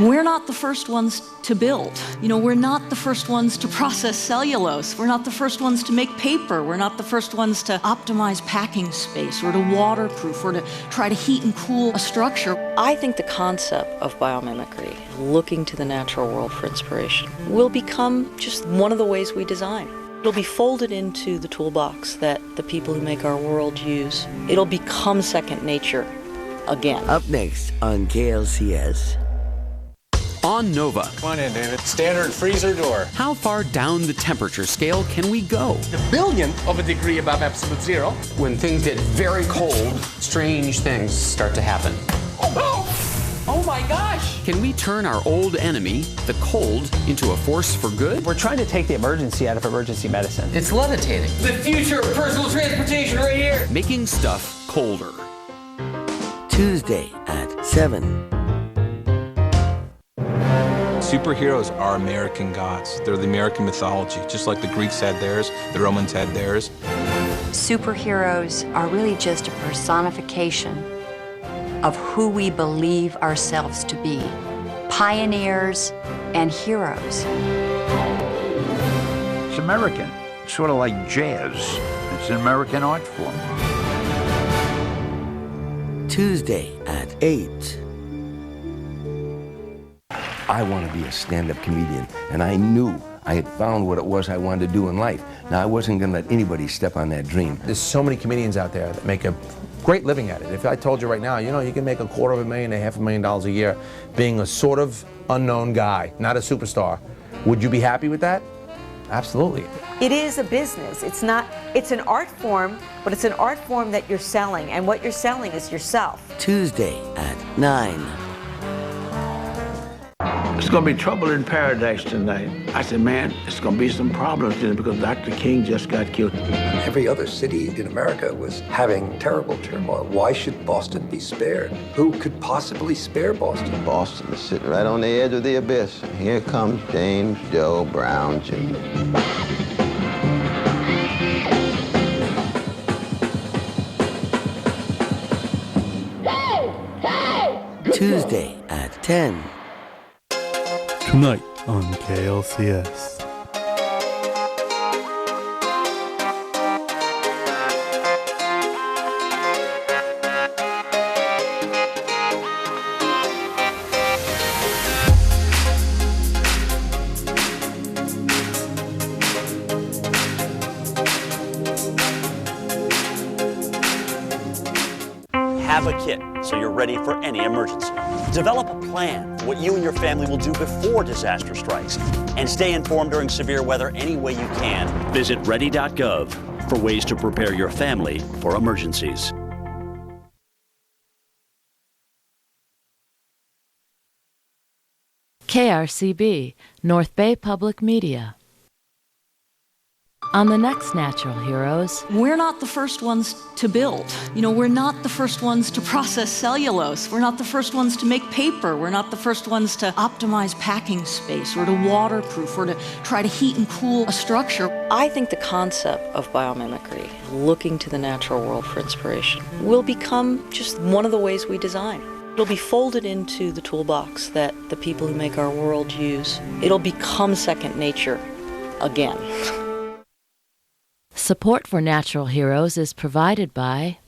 We're not the first ones to build. We're not the first ones to process cellulose. We're not the first ones to make paper. We're not the first ones to optimize packing space or to waterproof or to try to heat and cool a structure. I think the concept of biomimicry, looking to the natural world for inspiration, will become just one of the ways we design. It'll be folded into the toolbox that the people who make our world use. It'll become second nature again. Up next on KLCS. On Nova. Come on in, David. Standard freezer door. How far down the temperature scale can we go? A billionth of a degree above absolute zero. When things get very cold, strange things start to happen. Oh my gosh! Can we turn our old enemy, the cold, into a force for good? We're trying to take the emergency out of emergency medicine. It's levitating. The future of personal transportation right here. Making stuff colder. Tuesday at 7. Superheroes are American gods. They're the American mythology. Just like the Greeks had theirs, the Romans had theirs. Superheroes are really just a personification of who we believe ourselves to be. Pioneers and heroes. It's American. It's sort of like jazz. It's an American art form. Tuesday at 8. I want to be a stand-up comedian, and I knew I had found what it was I wanted to do in life. Now, I wasn't going to let anybody step on that dream. There's so many comedians out there that make a great living at it. If I told you right now, you can make $250,000 to $500,000 a year being a sort of unknown guy, not a superstar. Would you be happy with that? Absolutely. It is a business. It's an art form, but it's an art form that you're selling, and what you're selling is yourself. Tuesday at 9. It's going to be trouble in paradise tonight. I said, man, it's going to be some problems today because Dr. King just got killed. Every other city in America was having terrible turmoil. Why should Boston be spared? Who could possibly spare Boston? Boston is sitting right on the edge of the abyss. Here comes James Joe Brown Jr. Tuesday at 10. Tonight on KLCS. Have a kit so you're ready for any emergency. Develop a plan for what you and your family will do before disaster strikes. And stay informed during severe weather any way you can. Visit ready.gov for ways to prepare your family for emergencies. KRCB, North Bay Public Media. On the next Natural Heroes, we're not the first ones to build. We're not the first ones to process cellulose. We're not the first ones to make paper. We're not the first ones to optimize packing space or to waterproof or to try to heat and cool a structure. I think the concept of biomimicry, looking to the natural world for inspiration, will become just one of the ways we design. It'll be folded into the toolbox that the people who make our world use. It'll become second nature again. Support for Natural Heroes is provided by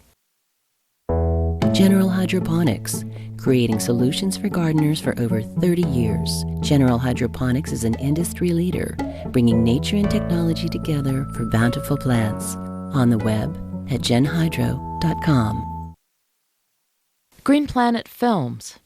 General Hydroponics, creating solutions for gardeners for over 30 years. General Hydroponics is an industry leader, bringing nature and technology together for bountiful plants. On the web at genhydro.com. Green Planet Films.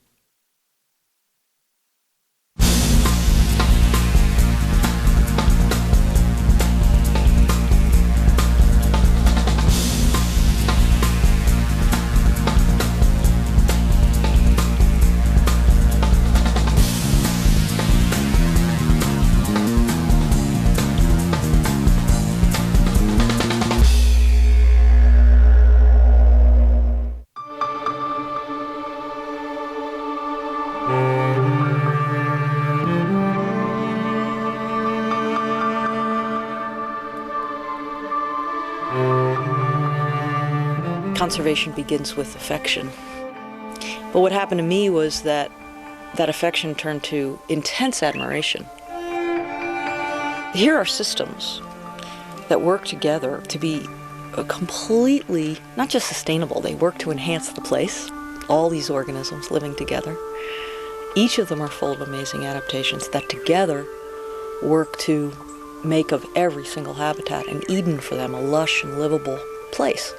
Conservation begins with affection. But what happened to me was that that affection turned to intense admiration. Here are systems that work together to be completely, not just sustainable, they work to enhance the place. All these organisms living together. Each of them are full of amazing adaptations that together work to make of every single habitat an Eden for them, a lush and livable place.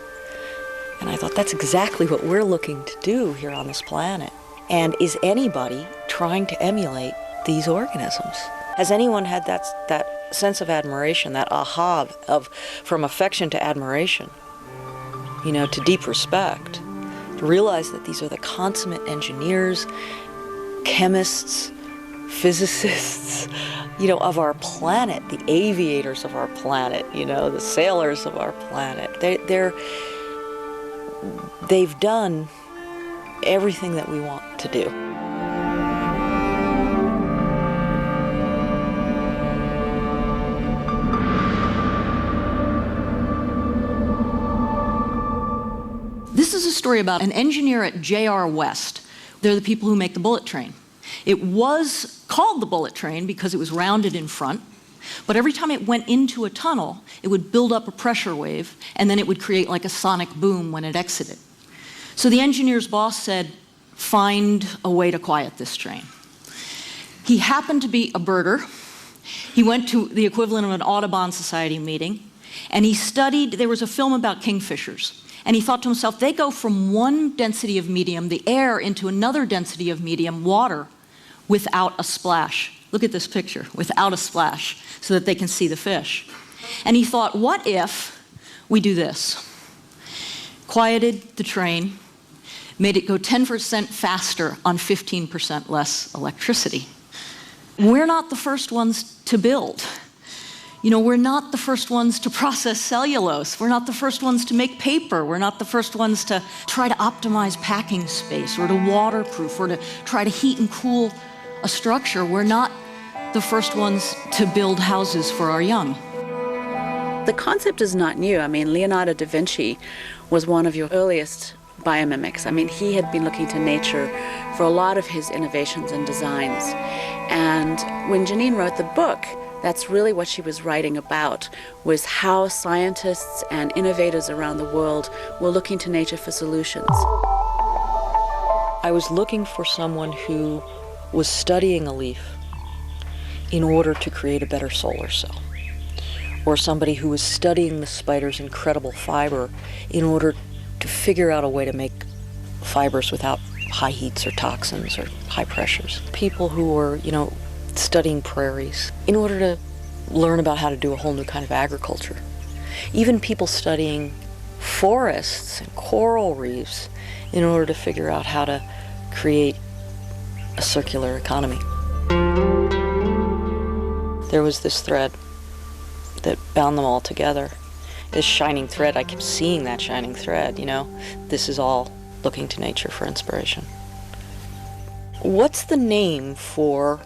And I thought that's exactly what we're looking to do here on this planet. And is anybody trying to emulate these organisms? Has anyone had that sense of admiration, that aha of from affection to admiration, to deep respect, to realize that these are the consummate engineers, chemists, physicists, of our planet, the aviators of our planet, the sailors of our planet. They've done everything that we want to do. This is a story about an engineer at J.R. West. They're the people who make the bullet train. It was called the bullet train because it was rounded in front, but every time it went into a tunnel, it would build up a pressure wave, and then it would create like a sonic boom when it exited. So the engineer's boss said, find a way to quiet this train. He happened to be a birder. He went to the equivalent of an Audubon Society meeting, and he studied, there was a film about kingfishers. And he thought to himself, they go from one density of medium, the air, into another density of medium, water, without a splash. Look at this picture, without a splash, so that they can see the fish. And he thought, what if we do this? Quieted the train, made it go 10% faster on 15% less electricity. We're not the first ones to build. We're not the first ones to process cellulose. We're not the first ones to make paper. We're not the first ones to try to optimize packing space or to waterproof or to try to heat and cool a structure. We're not the first ones to build houses for our young. The concept is not new. Leonardo da Vinci was one of your earliest biomimics. He had been looking to nature for a lot of his innovations and designs. And when Janine wrote the book, that's really what she was writing about, was how scientists and innovators around the world were looking to nature for solutions. I was looking for someone who was studying a leaf in order to create a better solar cell, or somebody who was studying the spider's incredible fiber in order to figure out a way to make fibers without high heats or toxins or high pressures. People who were, studying prairies in order to learn about how to do a whole new kind of agriculture. Even people studying forests and coral reefs in order to figure out how to create a circular economy. There was this thread that bound them all together. This shining thread, I kept seeing that shining thread, This is all looking to nature for inspiration. What's the name for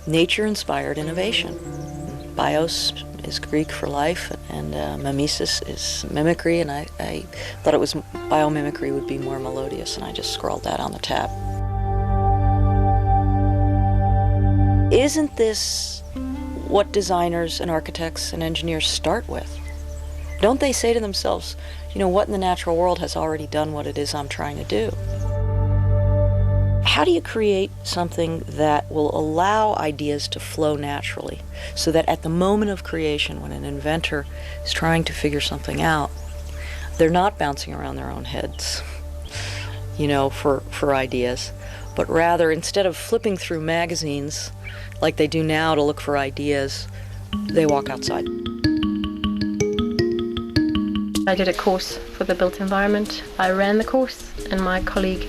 nature-inspired innovation? Bios is Greek for life, and mimesis is mimicry, and I thought biomimicry would be more melodious, and I just scrawled that on the tab. Isn't this what designers and architects and engineers start with? Don't they say to themselves, what in the natural world has already done what it is I'm trying to do? How do you create something that will allow ideas to flow naturally so that at the moment of creation, when an inventor is trying to figure something out, they're not bouncing around their own heads, for ideas, but rather instead of flipping through magazines like they do now to look for ideas, they walk outside. I did a course for the built environment. I ran the course, and my colleague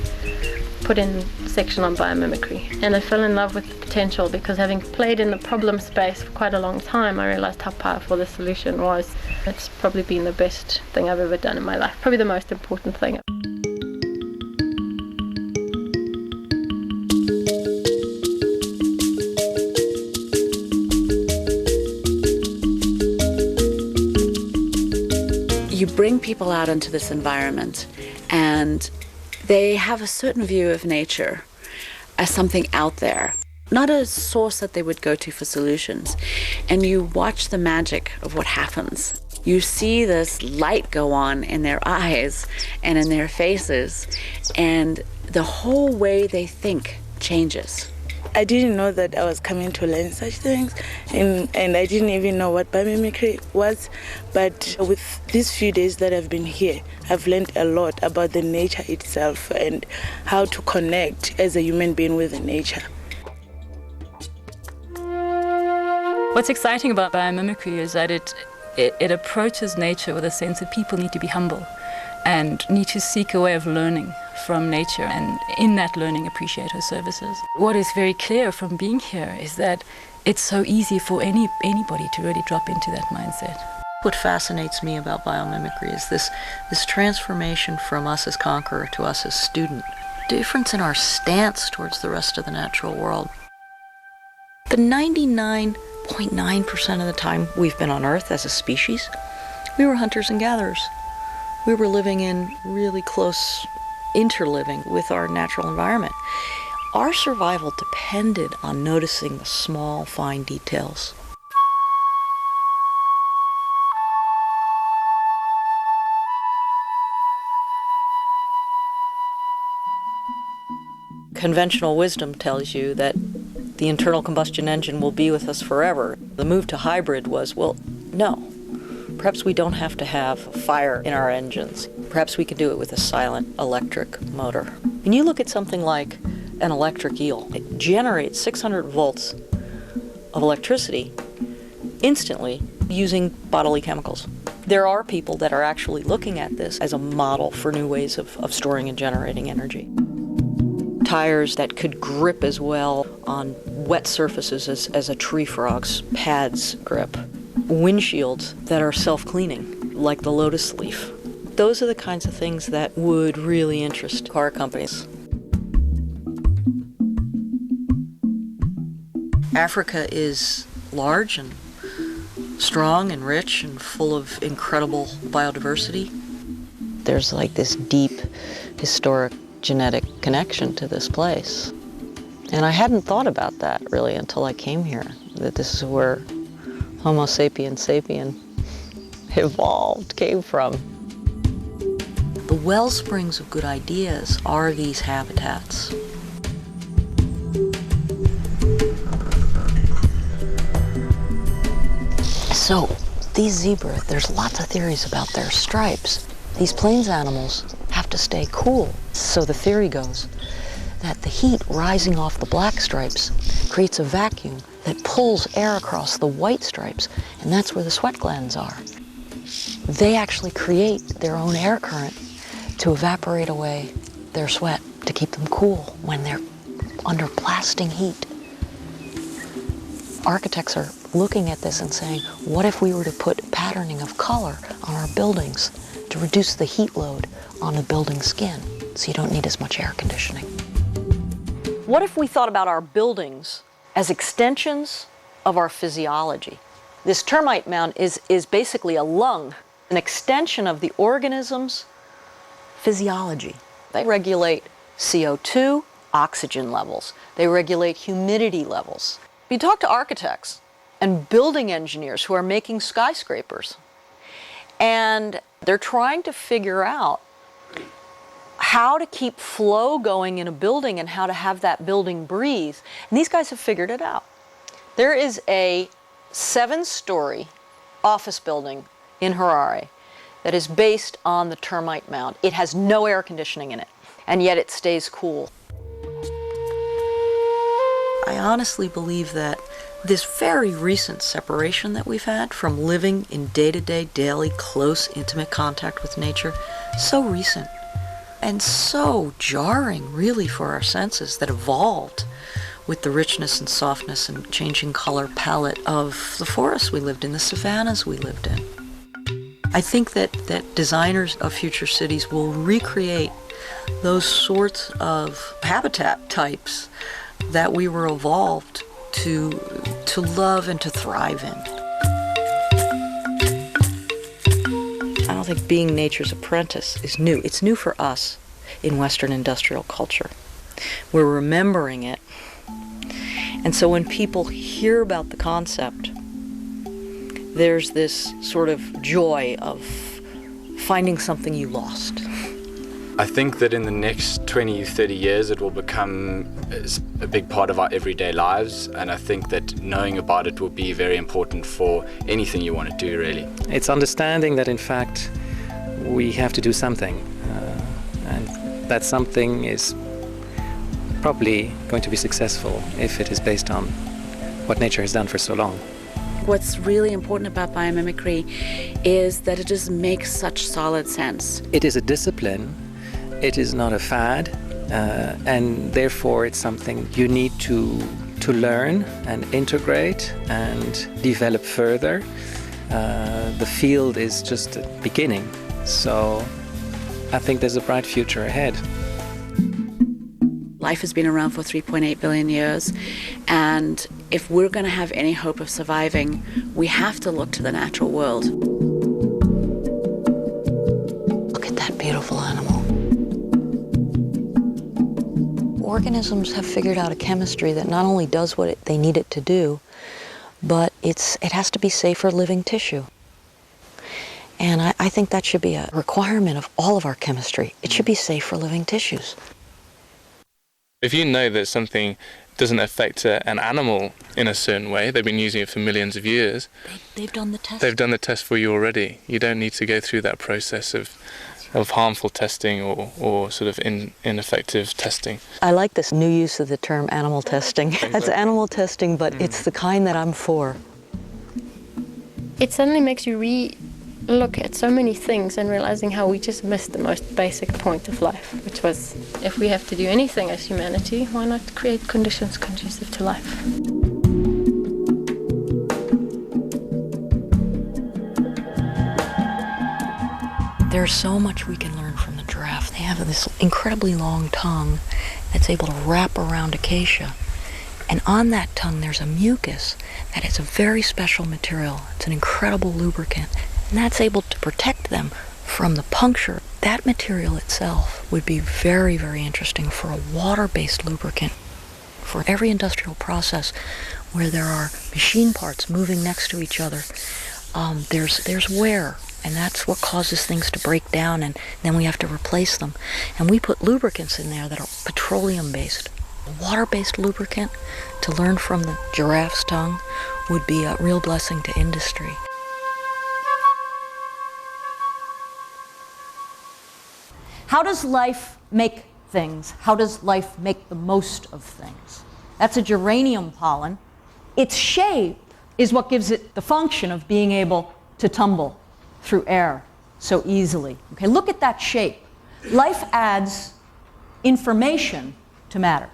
put in a section on biomimicry. And I fell in love with the potential because, having played in the problem space for quite a long time, I realized how powerful the solution was. It's probably been the best thing I've ever done in my life, probably the most important thing. You bring people out into this environment, and they have a certain view of nature, as something out there, not a source that they would go to for solutions. And you watch the magic of what happens. You see this light go on in their eyes and in their faces, and the whole way they think changes. I didn't know that I was coming to learn such things, and I didn't even know what biomimicry was. But with these few days that I've been here, I've learned a lot about the nature itself and how to connect as a human being with the nature. What's exciting about biomimicry is that it approaches nature with a sense that people need to be humble and need to seek a way of learning from nature, and in that learning appreciate her services. What is very clear from being here is that it's so easy for anybody to really drop into that mindset. What fascinates me about biomimicry is this transformation from us as conqueror to us as student. Difference in our stance towards the rest of the natural world. The 99.9% of the time we've been on Earth as a species, we were hunters and gatherers. We were living in really close interliving with our natural environment. Our survival depended on noticing the small, fine details. Conventional wisdom tells you that the internal combustion engine will be with us forever. The move to hybrid was, well, no. Perhaps we don't have to have fire in our engines. Perhaps we can do it with a silent electric motor. When you look at something like an electric eel, it generates 600 volts of electricity instantly using bodily chemicals. There are people that are actually looking at this as a model for new ways of storing and generating energy. Tires that could grip as well on wet surfaces as a tree frog's pads grip. Windshields that are self-cleaning, like the lotus leaf. Those are the kinds of things that would really interest car companies. Africa is large and strong and rich and full of incredible biodiversity. There's like this deep, historic, genetic connection to this place. And I hadn't thought about that really until I came here, that this is where Homo sapiens sapien evolved, came from. The well springs of good ideas are these habitats. So, these zebra, there's lots of theories about their stripes. These plains animals have to stay cool. So the theory goes that the heat rising off the black stripes creates a vacuum that pulls air across the white stripes, and that's where the sweat glands are. They actually create their own air current to evaporate away their sweat, to keep them cool when they're under blasting heat. Architects are looking at this and saying, what if we were to put patterning of color on our buildings to reduce the heat load on the building skin so you don't need as much air conditioning? What if we thought about our buildings as extensions of our physiology? This termite mound is basically a lung, an extension of the organism's physiology. They regulate CO2, oxygen levels. They regulate humidity levels. If you talk to architects and building engineers who are making skyscrapers, and they're trying to figure out how to keep flow going in a building and how to have that building breathe. And these guys have figured it out. There is a 7-story office building in Harare that is based on the termite mound. It has no air conditioning in it, and yet it stays cool. I honestly believe that this very recent separation that we've had from living in day-to-day, daily, close, intimate contact with nature, so recent and so jarring, really, for our senses that evolved with the richness and softness and changing color palette of the forests we lived in, the savannas we lived in. I think that designers of future cities will recreate those sorts of habitat types that we were evolved to love and to thrive in. I don't think being nature's apprentice is new. It's new for us in Western industrial culture. We're remembering it. And so when people hear about the concept, there's this sort of joy of finding something you lost. I think that in the next 20, 30 years it will become a big part of our everyday lives, and I think that knowing about it will be very important for anything you want to do, really. It's understanding that in fact we have to do something, and that something is probably going to be successful if it is based on what nature has done for so long. What's really important about biomimicry is that it just makes such solid sense. It is a discipline, it is not a fad, and therefore it's something you need to learn and integrate and develop further. The field is just beginning, so I think there's a bright future ahead. Life has been around for 3.8 billion years, and if we're going to have any hope of surviving, we have to look to the natural world. Look at that beautiful animal. Organisms have figured out a chemistry that not only does what they need it to do, but it has to be safe for living tissue. And I think that should be a requirement of all of our chemistry. It should be safe for living tissues. If you know that something doesn't affect an animal in a certain way, they've been using it for millions of years. They've done the test. They've done the test for you already. You don't need to go through that process of harmful testing or sort of ineffective testing. I like this new use of the term animal testing. That's animal testing, but it's the kind that I'm for. It suddenly makes you look at so many things and realizing how we just missed the most basic point of life, which was, if we have to do anything as humanity, why not create conditions conducive to life? There's so much we can learn from the giraffe. They have this incredibly long tongue that's able to wrap around acacia. And on that tongue there's a mucus that is a very special material. It's an incredible lubricant. And that's able to protect them from the puncture. That material itself would be very, very interesting for a water-based lubricant. For every industrial process where there are machine parts moving next to each other, there's wear, and that's what causes things to break down, and then we have to replace them. And we put lubricants in there that are petroleum-based. A water-based lubricant, to learn from the giraffe's tongue, would be a real blessing to industry. How does life make things? How does life make the most of things? That's a geranium pollen. Its shape is what gives it the function of being able to tumble through air so easily. Okay, look at that shape. Life adds information to matter.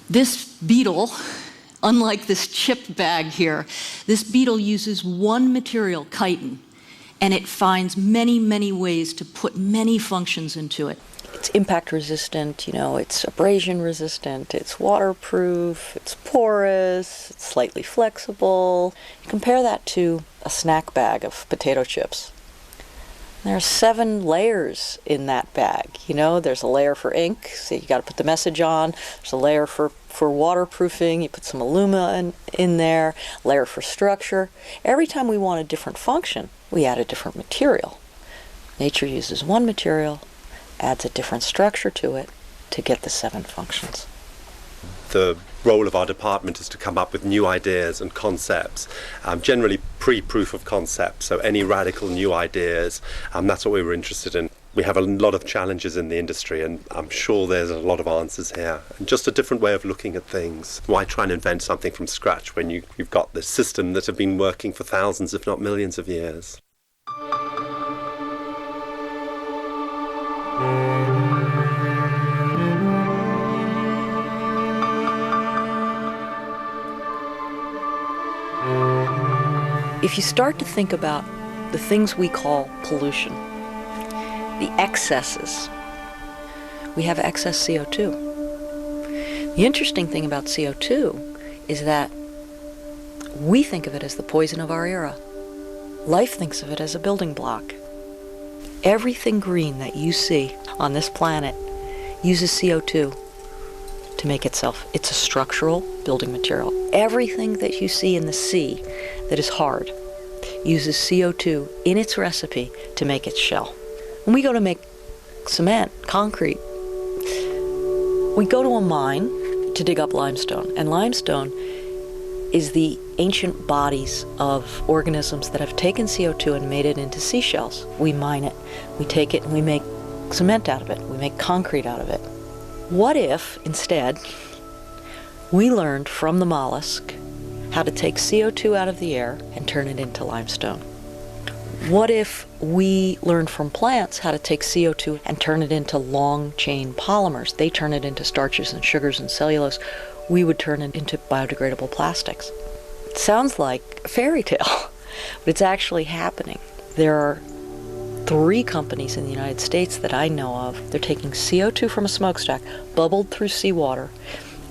This beetle, unlike this chip bag here, this beetle uses one material, chitin, and it finds many, many ways to put many functions into it. It's impact resistant, it's abrasion resistant, it's waterproof, it's porous, it's slightly flexible. Compare that to a snack bag of potato chips. There are 7 layers in that bag. There's a layer for ink, so you got to put the message on. There's a layer for waterproofing, you put some alumina in there, layer for structure. Every time we want a different function, we add a different material. Nature uses one material, adds a different structure to it to get the 7 functions. The role of our department is to come up with new ideas and concepts, generally pre-proof of concept, so any radical new ideas, that's what we were interested in. We have a lot of challenges in the industry, and I'm sure there's a lot of answers here, and just a different way of looking at things. Why try and invent something from scratch when you've got this system that have been working for thousands, if not millions of years? If you start to think about the things we call pollution, the excesses, we have excess CO2. The interesting thing about CO2 is that we think of it as the poison of our era. Life thinks of it as a building block. Everything green that you see on this planet uses CO2. to make itself. It's a structural building material. Everything that you see in the sea that is hard uses CO2 in its recipe to make its shell. When we go to make cement, concrete, we go to a mine to dig up limestone, and limestone is the ancient bodies of organisms that have taken CO2 and made it into seashells. We mine it, we take it, and we make cement out of it, we make concrete out of it. What if, instead, we learned from the mollusk how to take CO2 out of the air and turn it into limestone? What if we learned from plants how to take CO2 and turn it into long-chain polymers? They turn it into starches and sugars and cellulose. We would turn it into biodegradable plastics. It sounds like a fairy tale, but it's actually happening. There are 3 companies in the United States that I know of. They're taking CO2 from a smokestack, bubbled through seawater,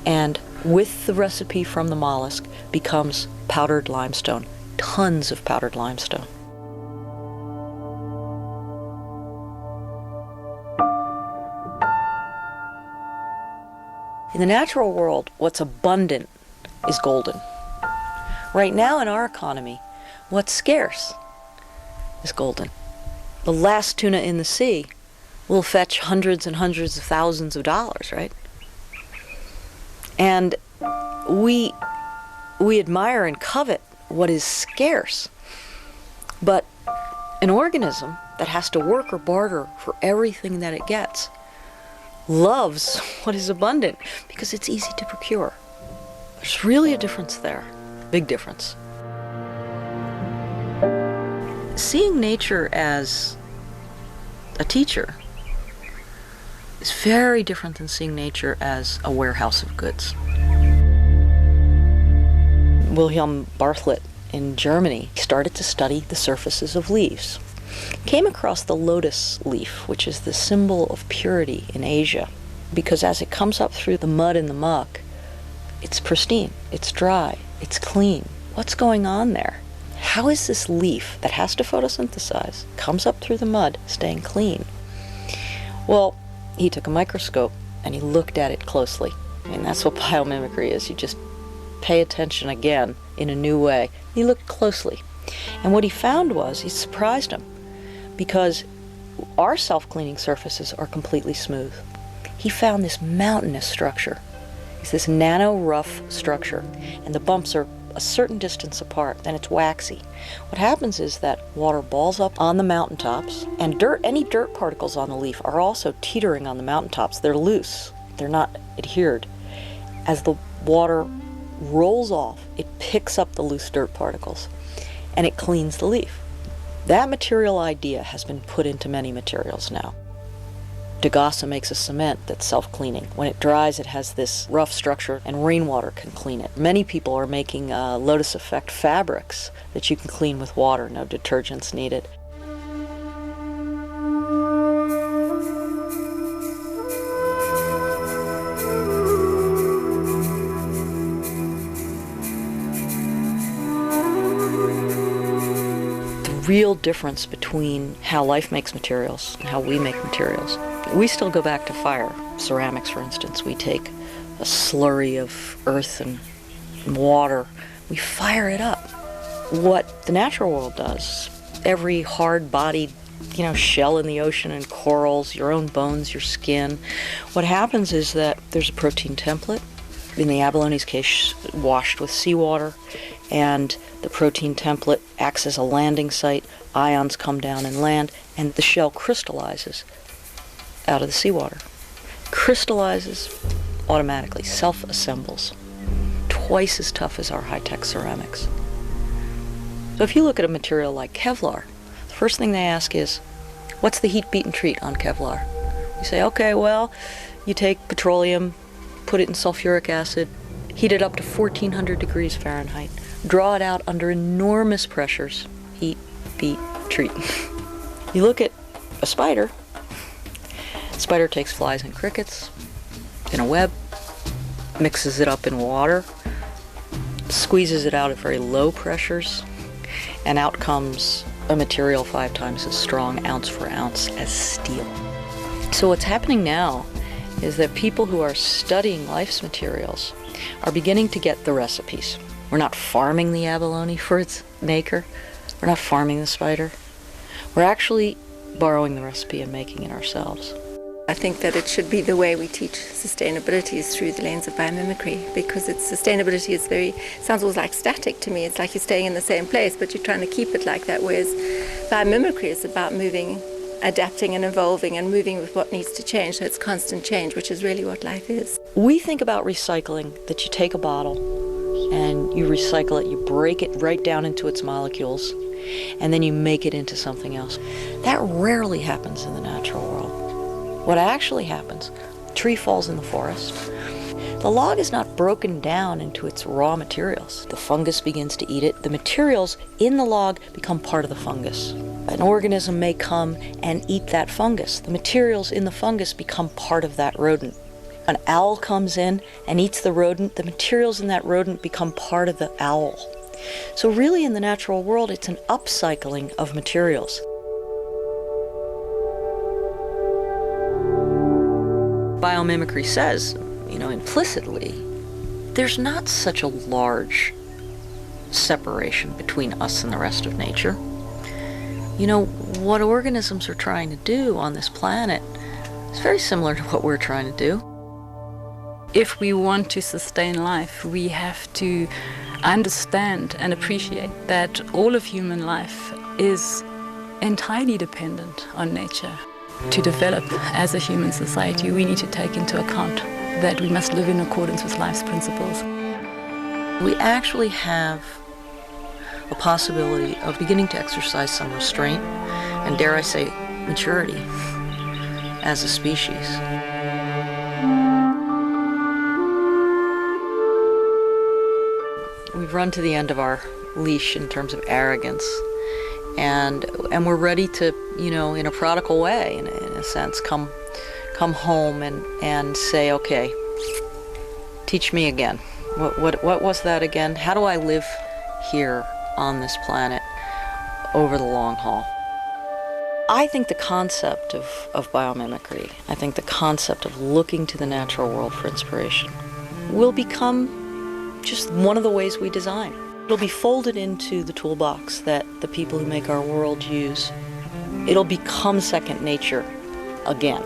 and with the recipe from the mollusk becomes powdered limestone, tons of powdered limestone. In the natural world, what's abundant is golden. Right now in our economy, what's scarce is golden. The last tuna in the sea will fetch hundreds and hundreds of thousands of dollars, right? And we admire and covet what is scarce. But an organism that has to work or barter for everything that it gets loves what is abundant because it's easy to procure. There's really a difference there, big difference. Seeing nature as a teacher is very different than seeing nature as a warehouse of goods. Wilhelm Bartlett in Germany started to study the surfaces of leaves. Came across the lotus leaf, which is the symbol of purity in Asia, because as it comes up through the mud and the muck, it's pristine, it's dry, it's clean. What's going on there? How is this leaf that has to photosynthesize, comes up through the mud, staying clean? Well, he took a microscope and he looked at it closely. I mean, that's what biomimicry is. You just pay attention again in a new way. He looked closely. And what he found was, he surprised him, because our self-cleaning surfaces are completely smooth. He found this mountainous structure. It's this nano-rough structure, and the bumps are a certain distance apart, then it's waxy. What happens is that water balls up on the mountaintops, and any dirt particles on the leaf are also teetering on the mountaintops. They're loose, they're not adhered. As the water rolls off, it picks up the loose dirt particles, and it cleans the leaf. That material idea has been put into many materials now. Degasa makes a cement that's self-cleaning. When it dries, it has this rough structure, and rainwater can clean it. Many people are making Lotus Effect fabrics that you can clean with water, no detergents needed. The real difference between how life makes materials and how we make materials. We still go back to fire. Ceramics, for instance, we take a slurry of earth and water, we fire it up. What the natural world does, every hard-bodied, shell in the ocean and corals, your own bones, your skin, what happens is that there's a protein template, in the abalone's case, washed with seawater, and the protein template acts as a landing site, ions come down and land, and the shell crystallizes out of the seawater. Crystallizes automatically, self-assembles. Twice as tough as our high-tech ceramics. So if you look at a material like Kevlar, the first thing they ask is, what's the heat, beat, and treat on Kevlar? You say, okay, well, you take petroleum, put it in sulfuric acid, heat it up to 1400 degrees Fahrenheit, draw it out under enormous pressures, heat, beat, treat. You look at a spider. Spider takes flies and crickets in a web, mixes it up in water, squeezes it out at very low pressures, and out comes a material 5 times as strong, ounce for ounce, as steel. So what's happening now is that people who are studying life's materials are beginning to get the recipes. We're not farming the abalone for its maker. We're not farming the spider. We're actually borrowing the recipe and making it ourselves. I think that it should be the way we teach sustainability is through the lens of biomimicry, because sustainability is sounds always like static to me. It's like you're staying in the same place, but you're trying to keep it like that, whereas biomimicry is about moving, adapting and evolving and moving with what needs to change. So it's constant change, which is really what life is. We think about recycling, that you take a bottle and you recycle it, you break it right down into its molecules, and then you make it into something else. That rarely happens in the natural world. What actually happens, a tree falls in the forest. The log is not broken down into its raw materials. The fungus begins to eat it. The materials in the log become part of the fungus. An organism may come and eat that fungus. The materials in the fungus become part of that rodent. An owl comes in and eats the rodent. The materials in that rodent become part of the owl. So really in the natural world, it's an upcycling of materials. Biomimicry says, implicitly, there's not such a large separation between us and the rest of nature. What organisms are trying to do on this planet is very similar to what we're trying to do. If we want to sustain life, we have to understand and appreciate that all of human life is entirely dependent on nature. To develop as a human society, we need to take into account that we must live in accordance with life's principles. We actually have a possibility of beginning to exercise some restraint, and dare I say, maturity, as a species. We've run to the end of our leash in terms of arrogance, and we're ready to, in a prodigal way, in a sense, come home and say, okay, teach me again. What was that again? How do I live here on this planet over the long haul? I think the concept of biomimicry, I think the concept of looking to the natural world for inspiration will become just one of the ways we design. It'll be folded into the toolbox that the people who make our world use. It'll become second nature again.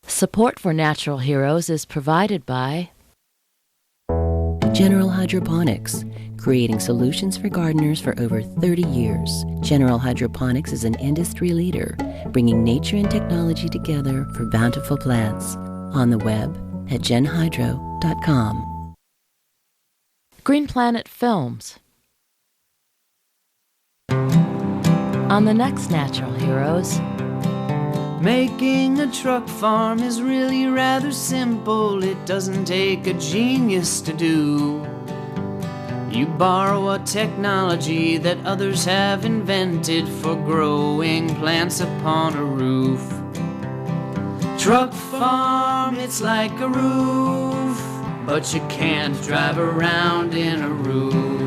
Support for Natural Heroes is provided by General Hydroponics, creating solutions for gardeners for over 30 years. General Hydroponics is an industry leader, bringing nature and technology together for bountiful plants. On the web at genhydro.com. Green Planet Films. On the next Natural Heroes, making a truck farm is really rather simple. It doesn't take a genius to do. You borrow a technology that others have invented for growing plants upon a roof. Truck farm, it's like a roof, but you can't drive around in a roof.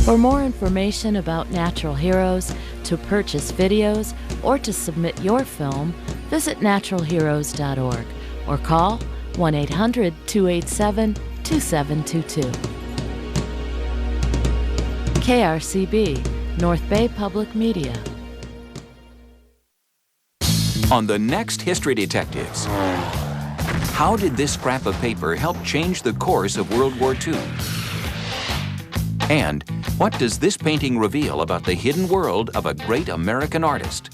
For more information about Natural Heroes, to purchase videos, or to submit your film, visit naturalheroes.org or call 1-800-287-2722. KRCB, North Bay Public Media. On the next History Detectives, how did this scrap of paper help change the course of World War II? And what does this painting reveal about the hidden world of a great American artist?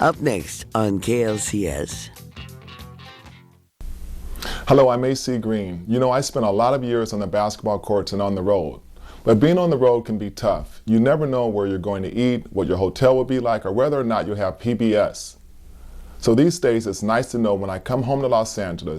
Up next on KLCS. Hello, I'm AC Green. You know, I spent a lot of years on the basketball courts and on the road. But being on the road can be tough. You never know where you're going to eat, what your hotel will be like, or whether or not you have PBS. So these days, it's nice to know when I come home to Los Angeles,